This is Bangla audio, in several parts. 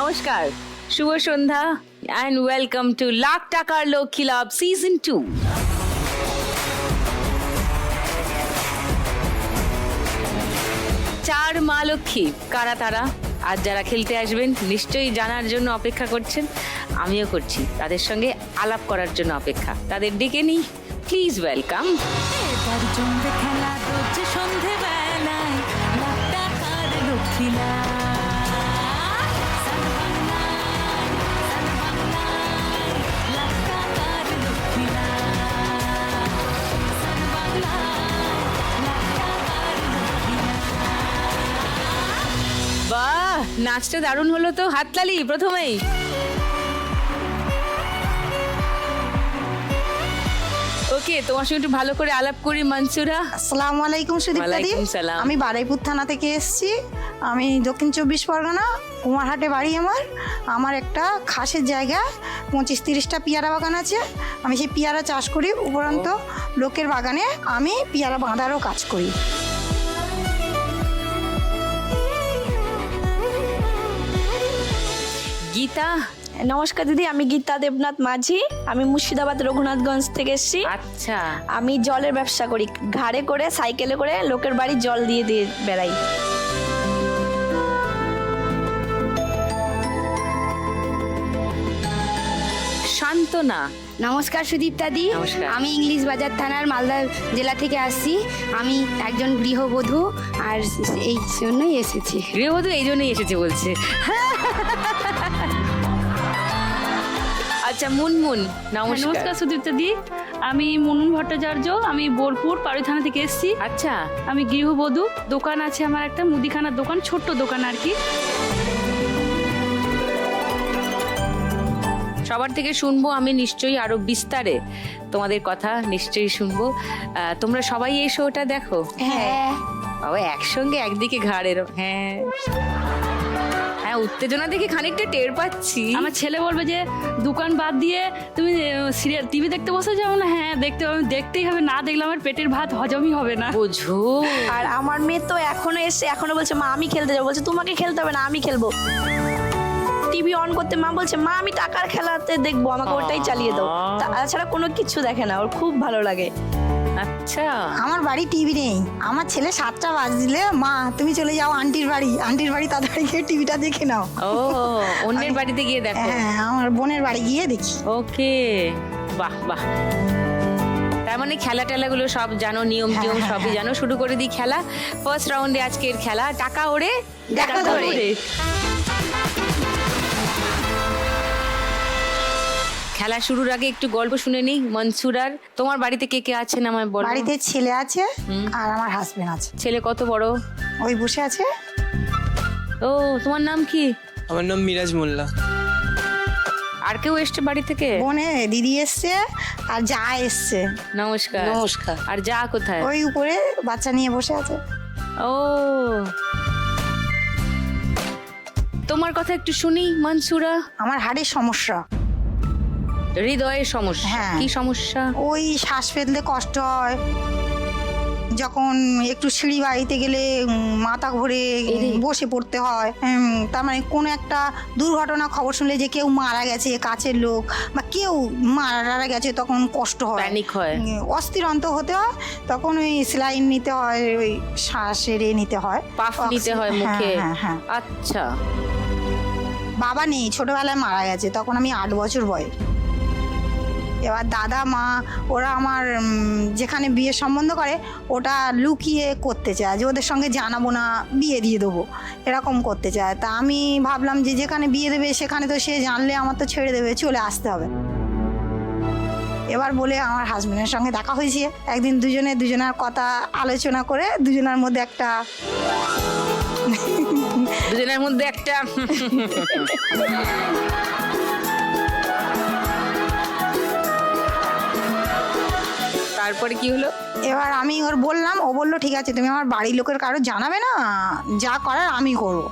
নমস্কার, শুভ সন্ধ্যা অ্যান্ড ওয়েলকাম টু লাখ টাকার লক্ষ্মী লাভ সিজন 2। চার মা লক্ষ্মী কারা তারা? আজ যারা খেলতে আসবেন নিশ্চয়ই জানার জন্য অপেক্ষা করছেন, আমিও করছি। তাদের সঙ্গে আলাপ করার জন্য অপেক্ষা। তাদের ডেকে নিই, প্লিজ ওয়েলকাম। খেলা রোজ সন্ধেবেলায় লাখ টাকার লক্ষ্মী লাভ। বাহ, নাচটা দারুণ হলো তো, হাততালি প্রথমেই। ওকে, তোমার সঙ্গে একটু ভালো করে আলাপ করি। মনসুরা, আসসালামু আলাইকুম সুদীপ্তা দি। ওয়ালাইকুম সালাম। আমি বারুইপুর থানা থেকে এসেছি। আমি দক্ষিণ 24 পরগনা, কুমারহাটে বাড়ি আমার। আমার একটা খাসের জায়গা 25-30টা পেয়ারা বাগান আছে। আমি সেই পেয়ারা চাষ করি, উপরন্ত লোকের বাগানে আমি পেয়ারা বাঁধারও কাজ করি। গীতা। নমস্কার দিদি, আমি গীতা দেবনাথ মাঝি। আমি মুর্শিদাবাদ রঘুনাথগঞ্জ থেকে এসেছি। আচ্ছা, আমি জলের ব্যবসা করি, ঘাড়ে করে সাইকেলে করে লোকের বাড়ি জল দিয়ে দিয়ে বেড়াই। শান্তনা। নমস্কার সুদীপ্তা দি। নমস্কার। আমি ইংলিশ বাজার থানার মালদা জেলা থেকে আসছি। আমি একজন গৃহবধূ আর এই জন্যই এসেছি। গৃহবধূ এই জন্যই এসেছে বলছে। আচ্ছা, মুনমুন। নমস্কার। নমস্কার সুদীপ্তা দি, আমি মুনমুন ভট্টাচার্য। আমি বোলপুর পাড়ুই থানা থেকে এসেছি। আচ্ছা, আমি গৃহবধূ, দোকান আছে আমার একটা মুদিখানার দোকান, ছোট্ট দোকান আর কি। সবার থেকে শুনবো আমি নিশ্চয়ই আরো বিস্তারে, তোমাদের কথা নিশ্চয়ই শুনবো। তোমরা সবাই এই শোটা দেখো? হ্যাঁ। বাবা, একসঙ্গে একদিকে ঘাড়ের। হ্যাঁ হ্যাঁ, উত্তেজনা দেখে খানিকটা টের পাচ্ছি। আমার ছেলে বলবে যে দোকান বাদ দিয়ে তুমি সিরিয়াল টিভি দেখতে বসে যাও না। হ্যাঁ, দেখতেই হবে, না দেখলে আমার পেটের ভাত হজমই হবে না। বোঝো। আর আমার মেয়ে তো এখনো এসে এখনো বলছে মা আমি খেলতে যাবো। বলছে তোমাকে খেলতে হবে না, আমি খেলবো। টিভি অন করতে মা বলছে মা আমি টাকার খেলাতে দেখবো, আমাকে ওটাই চালিয়ে দাও। তাছাড়া কোনো কিছু দেখে না, ওর খুব ভালো লাগে। আচ্ছা, আমার বাড়ি টিভি নেই। আমার ছেলে 7টা বাজলে মা তুমি চলে যাও আন্টির বাড়ি, আন্টির বাড়ি তাড়াতাড়ি গিয়ে টিভিটা দেখে নাও। ও, অন্যের বাড়িতে গিয়ে দেখো? হ্যাঁ, আমার বোনের বাড়ি গিয়ে দেখি। ওকে, বাহ বাহ। তার মানে খেলা টেলাগুলো সব জানো, নিয়ম টিয়ম সবই জানো। শুরু করে দিই খেলা। ফার্স্ট রাউন্ডে আজকের খেলা টাকা ওড়ে দেখা ধরে। খেলা শুরুর আগে একটু গল্প শুনে নিই মনসুরার। তোমার বাড়িতে কে কে আছেন আমায় বলো। বাড়িতে ছেলে আছে আর আমার হাজবেন্ড আছে। ছেলে কত বড়? ওই বসে আছে। ও, তোমার নাম কি? আমার নাম মিরাজ মোল্লা। আর কেউ এসছে বাড়ি থেকে? বোনে দিদি এসছে আর যা এসছে। নমস্কার। নমস্কার। আর যা কোথায়? ওই উপরে বাচ্চা নিয়ে বসে আছে। ও, তোমার কথা একটু শুনি মনসুরা। আমার হাড়ের সমস্যা, হৃদয়ের সমস্যা? হ্যাঁ। কি সমস্যা? ওই শ্বাস ফেলতে কষ্ট হয়, যখন একটু সিঁড়ি বাড়িতে গেলে মাথা ঘুরে বসে পড়তে হয়। তার মানে কোনো একটা দুর্ঘটনা খবর শুনলে যে কেউ মারা গেছে, কাছের লোক বা কেউ মারা গেছে, তখন কষ্ট হয়, প্যানিক হয়, অস্থির অন্ত হতে হয়। তখন ওই স্যালাইন নিতে হয়, ওই শ্বাসের নিতে হয়, পাফ নিতে হয় মুখে। হ্যাঁ, হ্যাঁ। আচ্ছা। বাবা নেই, ছোটবেলায় মারা গেছে, তখন আমি 8 বছর বয়স। এবার দাদা মা ওরা আমার যেখানে বিয়ে সম্বন্ধ করে ওটা লুকিয়ে করতে চায়, যে ওদের সঙ্গে জানাবো না, বিয়ে দিয়ে দেবো, এরকম করতে চায়। তা আমি ভাবলাম যে যেখানে বিয়ে দেবে সেখানে তো সে জানলে আমার তো ছেড়ে দেবে, চলে আসতে হবে। এবার বলে আমার হাজবেন্ডের সঙ্গে দেখা হয়েছে একদিন, দুজনের কথা আলোচনা করে দুজনের মধ্যে একটা তারপরে কি হলো? এবার আমি ওর বললাম, ও বললো ঠিক আছে তুমি আমার বাড়ির লোকের কারো জানাবে না, যা করার আমি করবো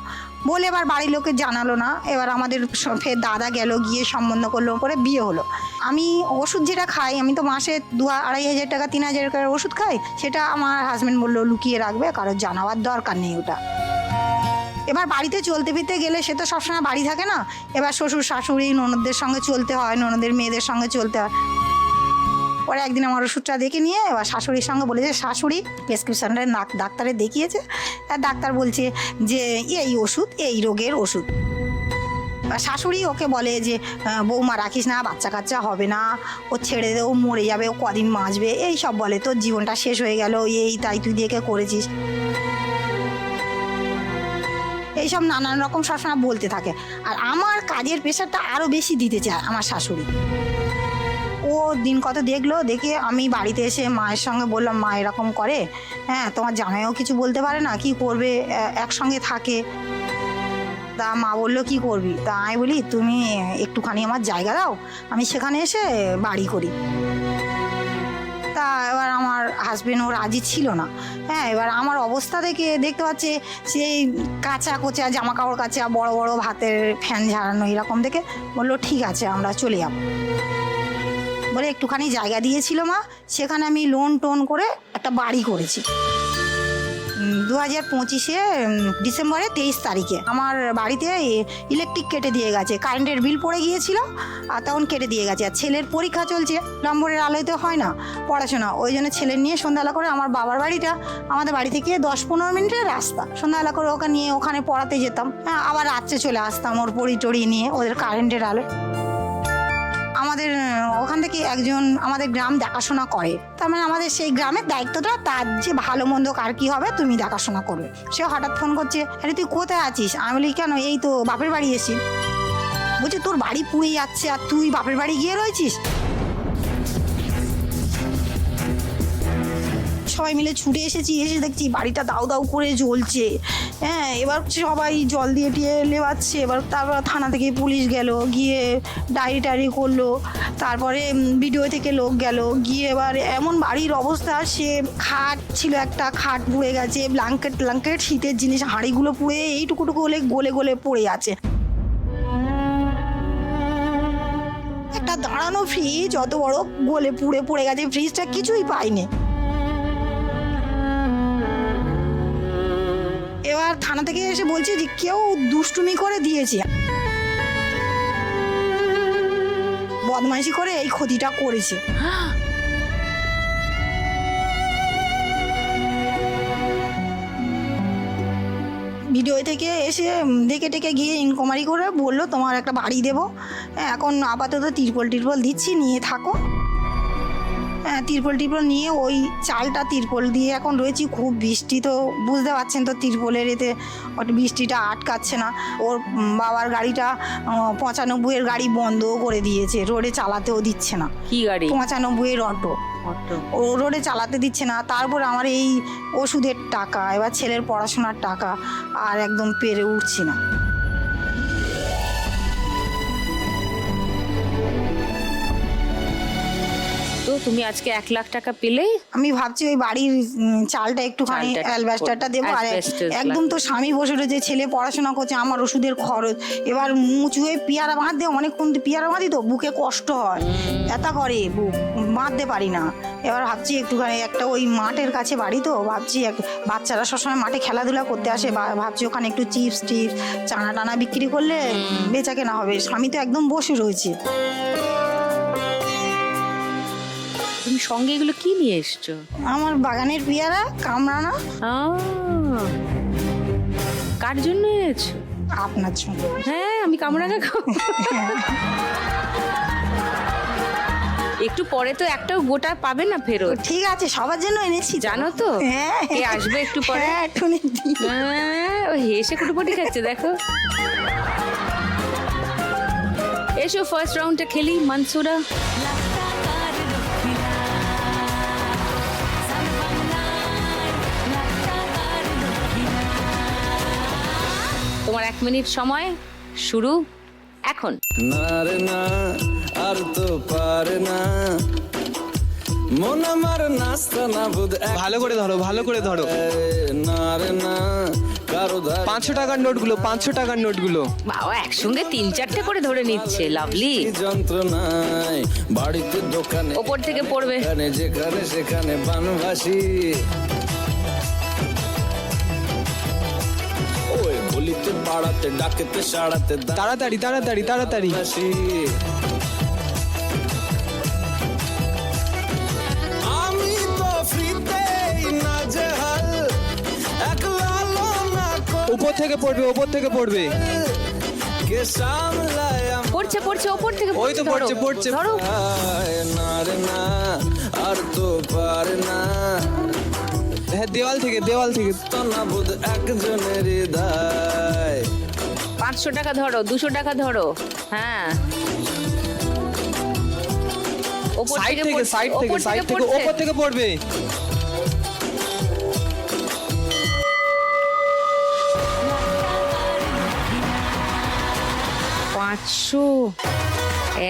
বলে। এবার বাড়ির লোকে জানালো না। এবার আমাদের ফের দাদা গেল, গিয়ে সম্বন্ধ করলো, করে বিয়ে হলো। আমি ওষুধ যেটা খাই, আমি তো মাসে 2-2.5 টাকা 3,000 টাকার ওষুধ খাই, সেটা আমার হাজবেন্ড বললো লুকিয়ে রাখবে, কারো জানাবার দরকার নেই ওটা। এবার বাড়িতে চলতে ফিরতে গেলে সে তো সবসময় বাড়ি থাকে না, এবার শ্বশুর শাশুড়ি ননদদের সঙ্গে চলতে হয়, ননদের মেয়েদের সঙ্গে চলতে হয়। পরে একদিন আমার ওষুধটা দেখে নিয়ে এবার শাশুড়ির সঙ্গে বলেছে, শাশুড়ি প্রেসক্রিপশনটা ডাক্তারে দেখিয়েছে, আর ডাক্তার বলছে যে এই ওষুধ, এই রোগের ওষুধ। শাশুড়ি ওকে বলে যে বৌমা রাখিস না, বাচ্চা কাচ্চা হবে না, ও ছেড়ে দে, ও মরে যাবে, ও কদিন বাঁচবে, এই সব বলে, তোর জীবনটা শেষ হয়ে গেল, এই তাই তুই দেখে করেছিস, এইসব নানান রকম সবসময় বলতে থাকে। আর আমার কাজের প্রেশারটা আরও বেশি দিতে চায় আমার শাশুড়ি। ও দিন কত দেখলো, দেখে আমি বাড়িতে এসে মায়ের সঙ্গে বললাম, মা এরকম করে, হ্যাঁ তোমার জামাইও কিছু বলতে পারে না, কি করবে, একসঙ্গে থাকে। তা মা বললো কি করবি, তা আমি বলি তুমি একটুখানি আমার জায়গা দাও, আমি সেখানে এসে বাড়ি করি। তা এবার আমার হাজবেন্ডও রাজি ছিল না। হ্যাঁ, এবার আমার অবস্থা দেখে দেখতে পাচ্ছে সেই কাঁচা কোচা জামা কাপড় কাচা, বড় বড় ভাতের ফ্যান ঝাড়ানো, এরকম দেখে বললো ঠিক আছে আমরা চলে যাবো বলে একটুখানি জায়গা দিয়েছিল মা, সেখানে আমি লোন টোন করে একটা বাড়ি করেছি। 2025 ডিসেম্বরে 23 তারিখে আমার বাড়িতে ইলেকট্রিক কেটে দিয়ে গেছে, কারেন্টের বিল পড়ে গিয়েছিল আর তখন কেটে দিয়ে গেছে। আর ছেলের পরীক্ষা চলছে, নম্বরের আলোয় তো হয় না পড়াশোনা, ওই জন্য ছেলের নিয়ে সন্ধ্যাবেলা করে আমার বাবার বাড়িটা আমাদের বাড়ি থেকে 10-15 মিনিটের রাস্তা, সন্ধ্যাবেলা করে ওকে নিয়ে ওখানে পড়াতে যেতাম। হ্যাঁ, আবার রাত্রে চলে আসতাম ওর পড়ি টড়ি নিয়ে, ওদের কারেন্টের আলোয়। আমাদের ওখান থেকে একজন আমাদের গ্রাম দেখাশোনা করে, তার মানে আমাদের সেই গ্রামের দায়িত্বটা তার, যে ভালো মন্দ কার কি হবে তুমি দেখাশোনা করবে। সে হঠাৎ ফোন করছে, আরে তুই কোথায় আছিস? আমি বলি কেন, এই তো বাপের বাড়ি এসেছি। বলছে তোর বাড়ি পুড়ে যাচ্ছে আর তুই বাপের বাড়ি গিয়ে রয়েছিস? সবাই মিলে ছুটে এসেছি, এসে দেখছি বাড়িটা দাউ দাউ করে জ্বলছে। হ্যাঁ, এবার সবাই জল দিয়ে টিয়ে লেবাচ্ছে। এবার তারপর থানা থেকে পুলিশ গেল, গিয়ে ডায়েরি টায়েরি করলো, তারপরে ভিডিও থেকে লোক গেল, গিয়ে এবার এমন বাড়ির অবস্থা, সে খাট ছিল একটা, খাট পুড়ে গেছে, ব্ল্যাঙ্কেট শীতের জিনিস হাঁড়িগুলো পুড়ে এইটুকুটুকু হলে গলে গলে পড়ে আছে। একটা দাঁড়ানো ফ্রিজ অত বড় গলে পুড়ে পড়ে গেছে, ফ্রিজটা কিছুই পাইনি। এবার থানা থেকে এসে বলছে যে কেউ দুষ্টুমি করে দিয়েছে, বদমাইশি করে এই ক্ষতিটা করেছে। ভিডিও থেকে এসে দেখে টেকে গিয়ে ইনকোয়ারি করে বললো তোমার একটা বাড়ি দেবো, এখন আপাতত তিরপল দিচ্ছি, নিয়ে থাকো। হ্যাঁ, তিরপল নিয়ে ওই চালটা তিরপল দিয়ে এখন রয়েছি। খুব বৃষ্টি, তো বুঝতে পারছেন তো তিরপলের এতে বৃষ্টিটা আটকাচ্ছে না। ওর বাবার গাড়িটা 95 গাড়ি বন্ধও করে দিয়েছে, রোডে চালাতেও দিচ্ছে না। কি গাড়ি? 95 অটো, ও রোডে চালাতে দিচ্ছে না। তারপর আমার এই ওষুধের টাকা, এবার ছেলের পড়াশোনার টাকা, আর একদম পেরে উঠছি না। তো তুমি আজকে 1 লাখ টাকা পেলে? আমি ভাবছি ওই বাড়ির চালটা একটুখানি অ্যালবাস্টারটা দেবো। আর একদম তো স্বামী বসে রয়েছে, ছেলে পড়াশোনা করছে, আমার ওষুধের খরচ। এবার মুচু হয়ে পেয়ারা বাঁধতে, অনেকক্ষণ পেয়ারা বাঁধি তো বুকে কষ্ট হয়, ব্যথা করে বুক, বাঁধতে পারি না। এবার ভাবছি একটুখানি একটা ওই মাঠের কাছে বাড়ি, তো ভাবছি বাচ্চারা সবসময় মাঠে খেলাধুলা করতে আসে, ভাবছি ওখানে একটু চিপস চানা টানা বিক্রি করলে বেচা কেনা হবে। স্বামী তো একদম বসে রয়েছে। তুমি সঙ্গে এগুলো কি নিয়ে এসছো? আমার বাগানের পেয়ারা, কামরানা। কার জন্য এনেছো? আপনার জন্য। হ্যাঁ, আমি কামরাঙা খাবো। একটু পরে তো একটাও গোটা পাবে না ফেরত। ঠিক আছে, সবার জন্য এনেছি, জানো তো? হ্যাঁ, কে আসবে একটু পরে? হ্যাঁ, এক্ষুনি দিই। হ্যাঁ, ও হেসে কুটুপুটি খাচ্ছে, দেখো। এসো ফার্স্ট রাউন্ডটা খেলি, মনসুরা। তোমার 1 মিনিট সময় শুরু এখন। না রে না, আর তো পারে না, মন আমার নাস্তা না বুধ। ভালো করে ধরো, ভালো করে ধরো। না রে না, কারো 500 টাকার নোটগুলো, 500 টাকার নোটগুলো। বাবা একসঙ্গে 3-4টে করে ধরে নিচ্ছে, লাভলি। যন্ত্রণায় বাড়িতে দোকানে ওপর থেকে পড়বে। যেখানে সেখানে বানভাসি, ওই বলি বাড়াতে ডাকতে সাড়াতে তাড়াতাড়ি তাড়াতাড়ি তাড়াতাড়ি। দাসী আমি তো ফ্রিতেই নাজেহাল একলা না উপর থেকে পড়বে, উপর থেকে পড়বে। কে সামলায় পড়ছে পড়ছে ওপর থেকে ওই তো ধরো, পড়ছে পড়ছে। ধরো। আমায় না রে না আর তো পারে না হ্যাঁ দেওয়াল থেকে দেওয়াল থেকে। তো না বোধ একজনের হৃদয় 500 টাকা ধরো, 200 টাকা ধরো। হ্যাঁ ওপর সাইড থেকে পড়ছে, সাইড থেকে ওপর সাইড থেকে পড়ছে। উপর থেকে পড়বে। 500,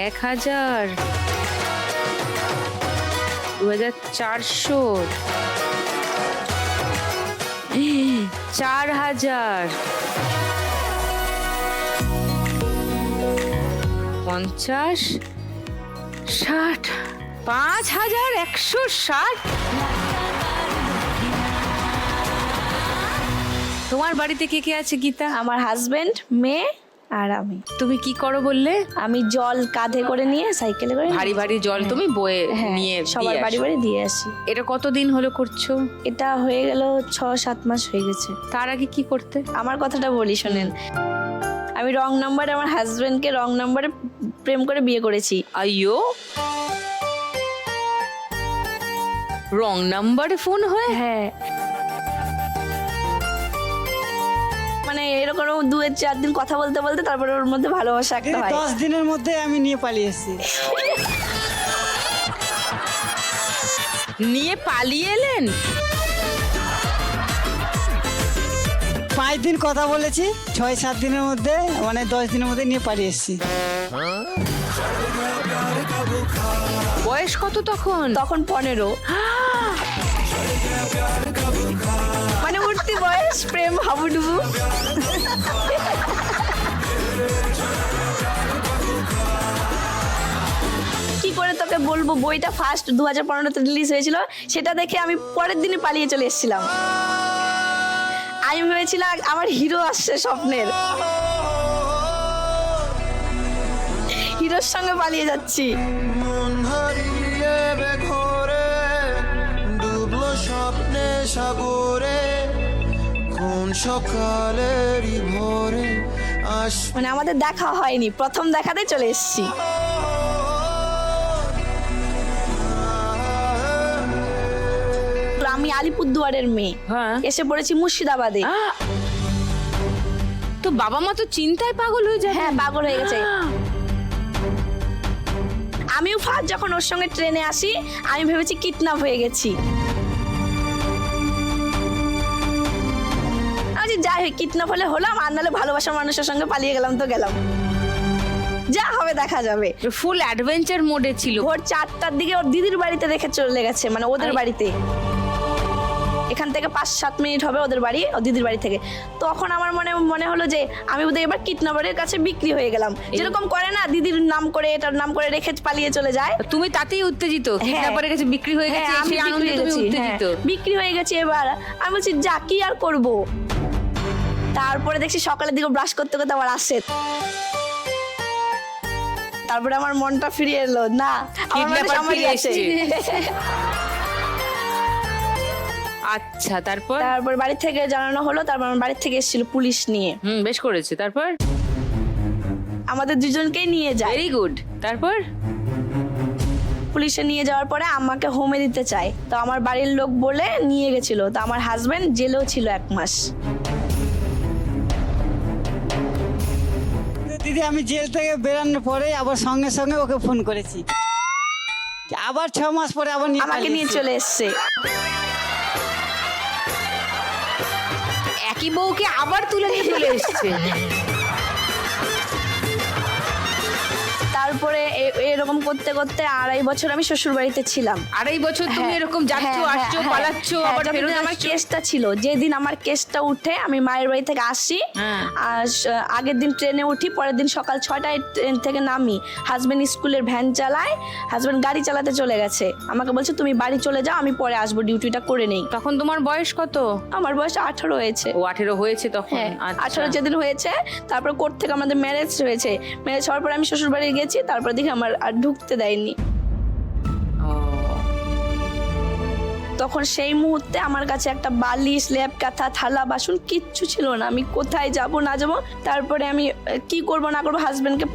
1000, 2400, 4000, 50, 60, 5160। তোমার বাড়িতে কে কে আছে গীতা? আমার হাজবেন্ড, মেয়ে আর আমি। তুমি কি করো বললে? আমি জল কাঁধে করে নিয়ে সাইকেলে করে ভারী ভারী জল তুমি বয়ে হ্যাঁ, নিয়ে সবার দিয়ে বাড়ি আসো। বাড়ি দিয়ে আসি। এটা কতদিন হলো করছো? এটা হয়ে গেল 6-7 মাস হয়ে গেছে। তার আগে কি করতে? আমার কথাটা বলি শোনেন, আমি রং নাম্বারে আমার হাজবেন্ডকে রং নাম্বারে প্রেম করে বিয়ে করেছি। আইয়ো, রং নাম্বারে ফোন হয়? হ্যাঁ, মানে এরকম 2-4 দিন কথা বলতে বলতে তারপরে ওর মধ্যে ভালোবাসা একটা হয়। 10 দিনের মধ্যে আমি নিয়ে পালিয়ে এসেছি। নিয়ে পালিয়ে এলেন? 5 দিন কথা বলেছি, 6-7 দিনের মধ্যে মানে 10 দিনের মধ্যে নিয়ে পালিয়ে এসেছি। বয়স কত তখন? তখন 15। মানে উঠতি বয়স, প্রেম হাবুডুবু। কি করে তোকে বলবো, বইটা ফার্স্ট 2015-তে রিলিজ হয়েছিল, সেটা দেখে আমি পরের দিনই পালিয়ে চলে এসেছিলাম। আমি ভেবেছিলাম আমার হিরো আসছে স্বপ্নের, হিরোর সঙ্গে পালিয়ে যাচ্ছি। মন হারিয়ে বেঘরে ডুবলো স্বপ্নে সাগরে কোন সকালেরই ভোরে আস মানে আমাদের দেখা হয়নি, প্রথম দেখাতেই চলে এসেছি। আমি আলিপুরদুয়ারের মেয়ে, হ্যাঁ। এসে পড়েছি মুর্শিদাবাদে। তো বাবা মা তো চিন্তায় পাগল হয়ে যায়। হ্যাঁ, পাগল হয়ে গেছে। আমিও ফার্স্ট যখন ওর সঙ্গে ট্রেনে আসি আমি ভেবেছি কিডন্যাপ হয়ে গেছি। আমি যাই হোক, কিডন্যাপ হলে হলাম, আর নাহলে ভালোবাসার মানুষের সঙ্গে পালিয়ে গেলাম তো গেলাম, যা হবে দেখা যাবে। ফুল অ্যাডভেঞ্চার মোডে ছিল। ভোর 4টার দিকে ওর দিদির বাড়িতে রেখে চলে গেছে, মানে ওদের বাড়িতে। এখান থেকে 5-7 মিনিট হবে ওদের বাড়ি, ও দিদির বাড়ি থেকে। তখন আমার মনে হলো যে আমি বোধহয় এবার কিডন্যাপারের কাছে বিক্রি হয়ে গেলাম, যেরকম করে না দিদির নাম করে এটার নাম করে রেখে পালিয়ে চলে যায়। তুমি তাতেই উত্তেজিত? কিডন্যাপারের কাছে বিক্রি হয়ে গেছে, হ্যাঁ, আমি সেই বিক্রি আনন্দে হয়ে তুমি গেছি, উত্তেজিত? হ্যাঁ, বিক্রি হয়ে গেছে। এবার আমি বলছি যা, কি আর করব। তারপরে দেখছি সকালের দিকে ব্রাশ করতে করতে আবার আসে। তারপরে আমার মনটা ফিরিয়ে এলো, না আমার মনে কিডন্যাপার আমারই ফিরে আছে। এসেছে। আচ্ছা, তারপর? তারপর বাড়ি থেকে জানানো হলো, তারপর আমার বাড়ি থেকে এসেছিল পুলিশ নিয়ে। বেশ করেছে। তারপর? আমাদের দুজনকেই নিয়ে যায়। Very good. তারপর? পুলিশে নিয়ে যাওয়ার পরে আমাকে হোমে দিতে চায়, তো আমার বাড়ির লোক বলে নিয়ে গেছিল। তো আমার হাজবেন্ড জেলেও ছিল 1 মাস। দিদি আমি জেল থেকে বেরানোর পরে আবার সঙ্গে সঙ্গে ওকে ফোন করেছি, আবার 6 মাস পরে আবার আমাকে নিয়ে চলে এসছে। একই বউকে আবার তুলে নিয়ে চলে এসেছে। তারপরে এরকম করতে করতে 2.5 বছর আমি শ্বশুর বাড়িতে ছিলাম। 2.5 বছর তুমি হ্যাঁ, এরকম যাচ্ছ হ্যাঁ, আসছো হ্যাঁ, পালাচ্ছ হ্যাঁ, আবার যতদিন ফেরত আমার আসছো। কেসটা ছিল, যেদিন আমার কেসটা উঠে আমি মায়ের বাড়ি থেকে আসি, হ্যাঁ। আর আগের দিন ট্রেনে উঠি, পরের দিন সকাল 6টায় ট্রেন থেকে নামি। হাজবেন্ড স্কুলের ভ্যান চালায়, হাজবেন্ড গাড়ি চালাতে চলে গেছে, আমাকে বলছে তুমি বাড়ি চলে যাও, আমি পরে আসবো, ডিউটিটা করে নেই। তখন তোমার বয়স কত? আমার বয়স 18 হয়েছে। ও 18 হয়েছে তখন। হ্যাঁ, আচ্ছা। 18 যেদিন হয়েছে, তারপর কোর্ট থেকে আমাদের ম্যারেজ হয়েছে। ম্যারেজ হওয়ার পরে আমি শ্বশুর বাড়ি গেছি, তারপর দেখি আমার আর ঢুকতে দেয়নি। ও, তখন সেই মুহূর্তে আমার কাছে একটা বালিশ, ল্যাপ কাঁথা, থালা বাসন কিচ্ছু ছিল না। আমি কোথায় যাব না যাব, তারপরে আমি কি করব না করবো, হাজবেন্ডকে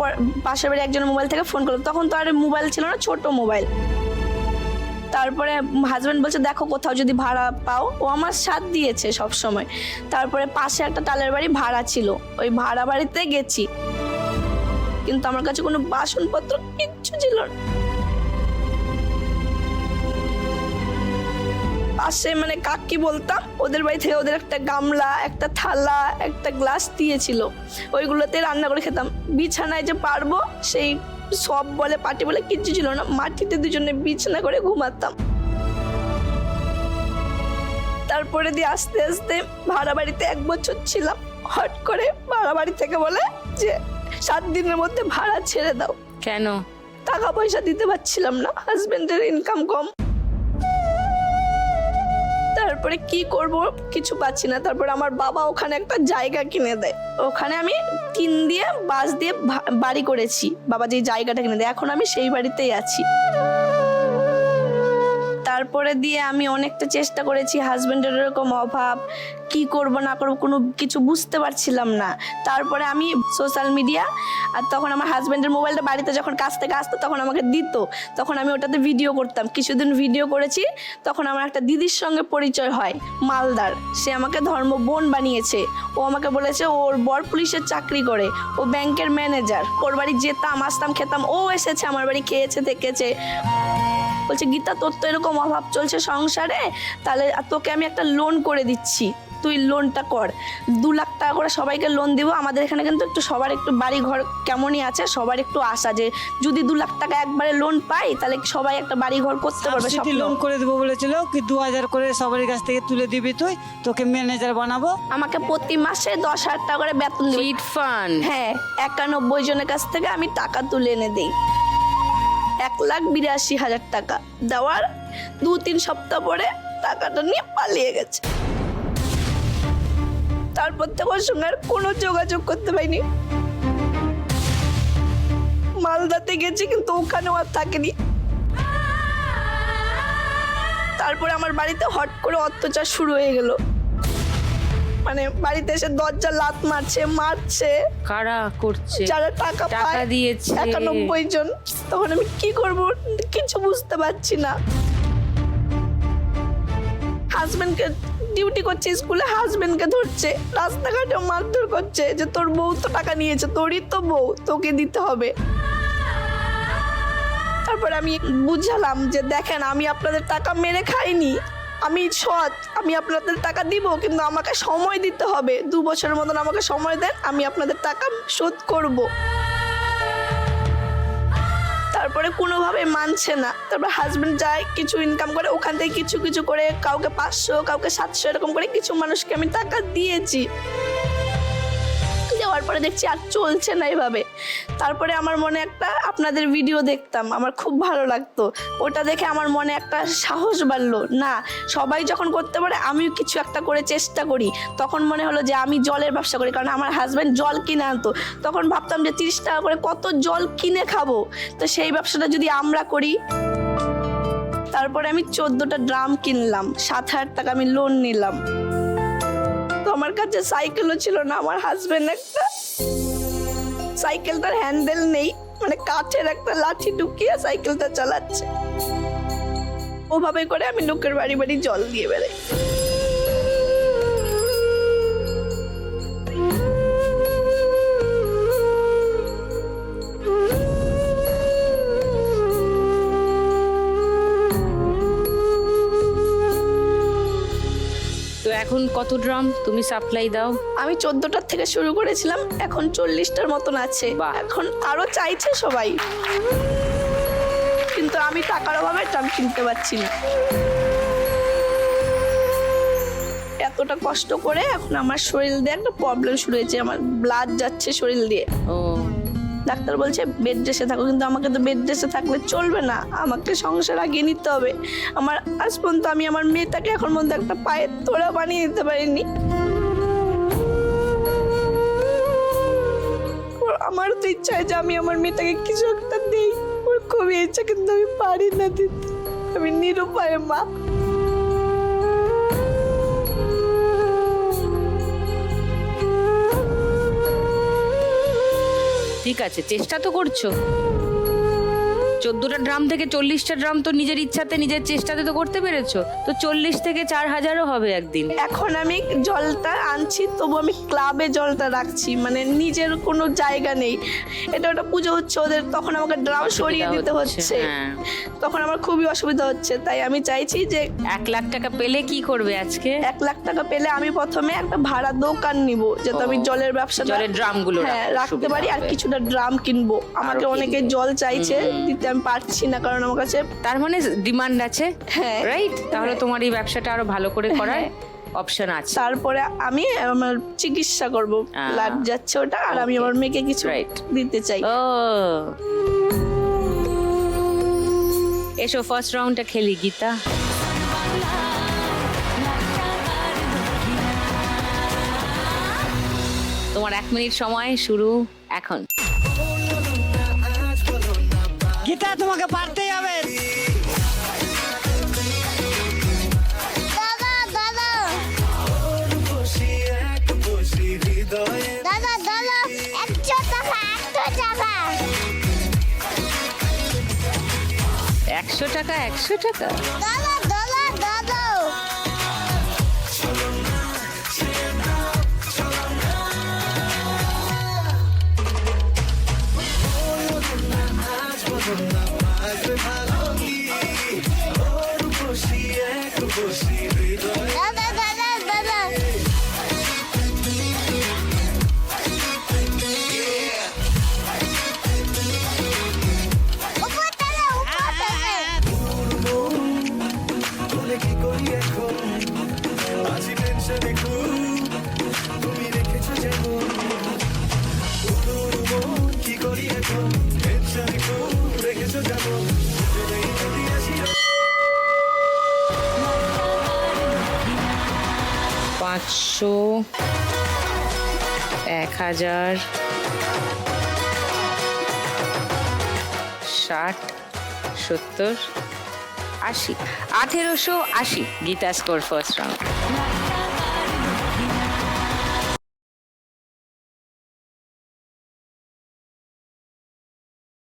পাশের বাড়ি একজনের মোবাইল থেকে ফোন করলাম। তখন তো আর মোবাইল ছিল না, ছোট মোবাইল। তারপরে হাজবেন্ড বলছে দেখো কোথাও যদি ভাড়া পাও। ও আমার সাথ দিয়েছে সব সময়। তারপরে পাশে একটা টালের বাড়ি ভাড়া ছিল, ওই ভাড়া বাড়িতে গেছি, কিন্তু আমার কাছে কোনো বাসনপত্র কিচ্ছু ছিল না। পাশে মানে কাকি বলতাম, ওদের বাড়ি থেকে ওদের একটা গামলা, একটা থালা, একটা গ্লাস দিয়েছিল, ওইগুলোতে রান্না করে খেতাম। বিছানায় যে পারবো সেই সব বলে পাটি বলে কিচ্ছু ছিল না, মাটিতে দুজনে বিছানা করে ঘুমাতাম। তারপরে দিয়ে আস্তে আস্তে ভাড়া বাড়িতে 1 বছর ছিলাম। হট করে ভাড়া বাড়ি থেকে বলে যে 7 দিনের মধ্যে ভাড়া ছেড়ে দাও। কেন? টাকা পয়সা দিতে পারছিলাম না, হাজবেন্ডের ইনকাম কম। তারপরে কি করব, কিছু পাচ্ছি না। তারপরে আমার বাবা ওখানে একটা জায়গা কিনে দেয়, ওখানে আমি টিন দিয়ে বাঁশ দিয়ে বাড়ি করেছি। বাবা যে জায়গাটা কিনে দেয়, এখন আমি সেই বাড়িতেই আছি। তারপরে দিয়ে আমি অনেকটা চেষ্টা করেছি, হাজবেন্ডের এরকম অভাব, কি করব না করব কোনো কিছু বুঝতে পারছিলাম না। তারপরে আমি সোশ্যাল মিডিয়া, আর তখন আমার হাজবেন্ডের মোবাইলটা বাড়িতে যখন কাছ থেকে আসতো তখন আমাকে দিত, তখন আমি ওটাতে ভিডিও করতাম। কিছুদিন ভিডিও করেছি, তখন আমার একটা দিদির সঙ্গে পরিচয় হয়, মালদার। সে আমাকে ধর্ম বোন বানিয়েছে। ও আমাকে বলেছে ওর বর পুলিশের চাকরি করে, ও ব্যাংকের ম্যানেজার। ওর বাড়ি যেতাম, আসতাম, খেতাম। ও এসেছে আমার বাড়ি, খেয়েছে, থেকেছে। বলছে গীতা তোর তো এরকম অভাব চলছে সংসারে, তাহলে তোকে আমি একটা লোন করে দিচ্ছি, তুই লোনটা কর। 2 লাখ টাকা করে সবাইকে লোন দিব। আমাদের এখানে কিন্তু একটু সবার একটু বাড়ি ঘর কেমনই আছে, সবার একটু আশা যে যদি 2 লাখ টাকা একবারে লোন পাই তাহলে সবাই একটা বাড়ি ঘর করতে পারবে। সাবসিডি লোন করে দেবো বলেছিল, কি 2000 করে সবার কাছ থেকে তুলে দিবি, তুই তোকে ম্যানেজার বানাবো। আমাকে প্রতি মাসে 10,000 টাকা করে বেতন দিবে। Chit fund. হ্যাঁ, 91 জনের কাছ থেকে আমি টাকা তুলে এনে দিই। 1,82,000 টাকা দেওয়ার 2-3 সপ্তাহ পরে টাকাটা নিয়ে পালিয়ে গেছে। তারপর থেকে ওর সঙ্গে আর কোনো যোগাযোগ করতে পারিনি। মালদাতে গেছি কিন্তু ওখানেও আর থাকেনি। তারপরে আমার বাড়িতে হট করে অত্যাচার শুরু হয়ে গেল, মানে বাড়িতে এসে দরজা লাত মারছে। কারা করছে? যারা টাকা পায়, দিয়েছে 91 জন। তখন আমি কি করব কিছু বুঝতে পারছি না। হাজবেন্ডকে ডিউটি করছে স্কুলে, হাজবেন্ডকে ধরছে, রাস্তাঘাটে মারধর করছে যে তোর বউ তো টাকা নিয়েছে, তোরই তো বউ, তোকে দিতে হবে। তারপর আমি বুঝালাম যে দেখেন আমি আপনাদের টাকা মেরে খাইনি, আমি সৎ, আমি আপনাদের টাকা দিব, কিন্তু আমাকে সময় দিতে হবে। 2 বছরের মতন আমাকে সময় দেন, আমি আপনাদের টাকা শোধ করব। তারপরে কোনোভাবে মানছে না। তারপর হাজবেন্ড যায়, কিছু ইনকাম করে, ওখান থেকে কিছু কিছু করে কাউকে 500, কাউকে 700 এরকম করে কিছু মানুষকে আমি টাকা দিয়েছি। দেওয়ার পরে দেখছি আর চলছে না এভাবে। তারপরে আমার মনে একটা আপনাদের ভিডিও দেখতাম, আমার খুব ভালো লাগতো। ওটা দেখে আমার মনে একটা সাহস বাড়লো, না সবাই যখন করতে পারে আমিও কিছু একটা করে চেষ্টা করি। তখন মনে হলো যে আমি জলের ব্যবসা করি, কারণ আমার হাজব্যান্ড জল কিনে আনতো। তখন ভাবতাম যে 30 টাকা করে কত জল কিনে খাবো, তো সেই ব্যবসাটা যদি আমরা করি। তারপরে আমি 14টা ড্রাম কিনলাম, 7,000 টাকা আমি লোন নিলাম। আমার কাছে সাইকেলও ছিল না। আমার হাজবেন্ড একটা সাইকেলটার হ্যান্ডেল নেই, মানে কাঠের একটা লাঠি ঢুকিয়ে সাইকেলটা চালাচ্ছে। ওভাবে করে আমি লোকের বাড়ি বাড়ি জল দিয়ে বেড়াই। তো এখন কত ড্রাম তুমি সাপ্লাই দাও? আমি 14টার থেকে শুরু করেছিলাম, এখন 40টার মতন আছে। বাহ। এখন আরো চাইছে সবাই। আমি টাকার অভাবে ড্রাম কিনতে পারছি না। এতটা কষ্ট করে এখন আমার শরীর দিয়ে একটা প্রবলেম শুরু হয়েছে, আমার ব্লাড যাচ্ছে শরীর দিয়ে। ও ডাক্তার বলছে বেড রেস্টে থাকো, কিন্তু আমাকে তো বেড রেস্টে থাকলে চলবে না, আমাকে সংসার আগিয়ে নিতে হবে। আমার আজ পর্যন্ত আমি আমার মেয়েটাকে এখন পর্যন্ত একটা পায়ের তোড়া বানিয়ে দিতে পারিনি। আমার তো ইচ্ছা হয় যে আমি আমার মেয়েটাকে কিছু একটা দিই, ওর খুবই ইচ্ছা, কিন্তু আমি পারি না দিতে, আমি নিরুপায় মা। ঠিক আছে, চেষ্টা তো করছো। 14টা ড্রাম থেকে 40টা ড্রাম তো নিজের ইচ্ছাতে নিজের চেষ্টাতে তো করতে পেরেছো, তো 40 থেকে 4000ও হবে একদিন। এখন আমি জলটা আনছি, তবু আমি ক্লাবে জলটা রাখছি, মানে নিজের কোনো জায়গা নেই। এটা ওটা পুজো হচ্ছে ওদের, তখন আমাকে ড্রাম সরিয়ে দিতে হচ্ছে, হ্যাঁ। তখন আমার খুবই অসুবিধা হচ্ছে। তাই আমি চাইছি যে 1 লাখ টাকা পেলে কি করবে আজকে? 1 লাখ টাকা পেলে আমি প্রথমে একটা ভাড়া দোকান নিব, যাতে আমি জলের ব্যবসা, জলের ড্রামগুলো রাখতে পারি, আর কিছুটা ড্রাম কিনবো। আমাকে অনেকে জল চাইছে, দিতে আমি পারছি না, কারণ আমার কাছে তার মানে ডিমান্ড আছে, হ্যাঁ। রাইট? তাহলে তোমার এই ব্যবসাটা আরো ভালো করে করার অপশন আছে। তারপরে আমি আমার চিকিৎসা করব, ব্লাড যাচ্ছে ওটা, আর আমি আমার মেয়েকে কিছু দিতে চাই। ও এসো ফার্স্ট রাউন্ডটা খেলি গীতা। তোমার 1 মিনিট সময় শুরু এখন। গীতা তোমাকে পারতেই হবে। দাদা দাদা 100 টাকা 100 টাকা 100 টাকা। দাদা দাদা দাদা দাদা দাদা দাদা উপর থেকে পাঁচশো, 1000, 60, 70, 80, 1880। Gita score first round.